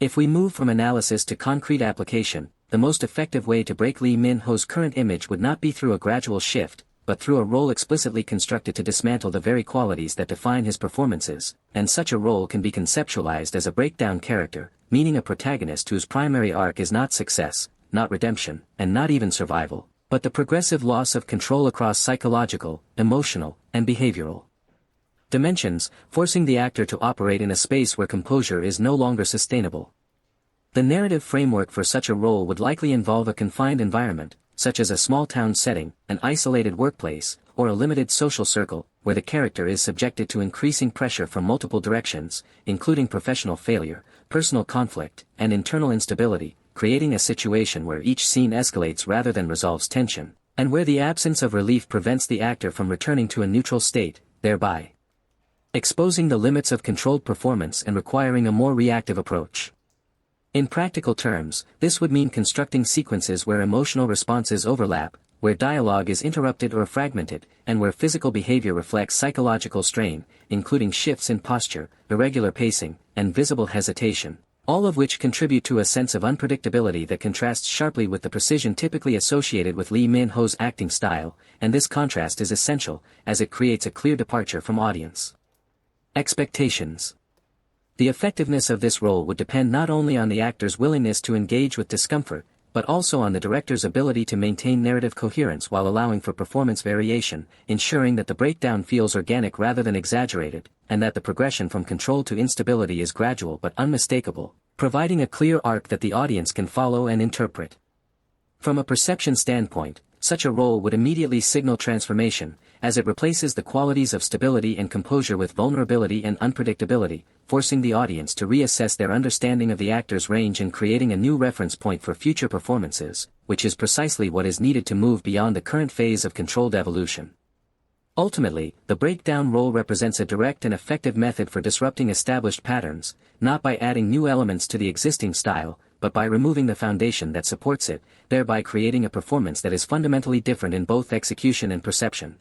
If we move from analysis to concrete application, the most effective way to break Lee Min-ho's current image would not be through a gradual shift, but through a role explicitly constructed to dismantle the very qualities that define his performances, and such a role can be conceptualized as a breakdown character, meaning a protagonist whose primary arc is not success, not redemption, and not even survival, but the progressive loss of control across psychological, emotional, and behavioral dimensions, forcing the actor to operate in a space where composure is no longer sustainable. The narrative framework for such a role would likely involve a confined environment, such as a small-town setting, an isolated workplace, or a limited social circle, where the character is subjected to increasing pressure from multiple directions, including professional failure, personal conflict, and internal instability, creating a situation where each scene escalates rather than resolves tension, and where the absence of relief prevents the actor from returning to a neutral state, thereby exposing the limits of controlled performance and requiring a more reactive approach. In practical terms, this would mean constructing sequences where emotional responses overlap, where dialogue is interrupted or fragmented, and where physical behavior reflects psychological strain, including shifts in posture, irregular pacing, and visible hesitation, all of which contribute to a sense of unpredictability that contrasts sharply with the precision typically associated with Lee Min-ho's acting style, and this contrast is essential, as it creates a clear departure from audience expectations. The effectiveness of this role would depend not only on the actor's willingness to engage with discomfort, but also on the director's ability to maintain narrative coherence while allowing for performance variation, ensuring that the breakdown feels organic rather than exaggerated, and that the progression from control to instability is gradual but unmistakable, providing a clear arc that the audience can follow and interpret. From a perception standpoint, such a role would immediately signal transformation, as it replaces the qualities of stability and composure with vulnerability and unpredictability, forcing the audience to reassess their understanding of the actor's range and creating a new reference point for future performances, which is precisely what is needed to move beyond the current phase of controlled evolution. Ultimately, the breakdown role represents a direct and effective method for disrupting established patterns, not by adding new elements to the existing style, but by removing the foundation that supports it, thereby creating a performance that is fundamentally different in both execution and perception.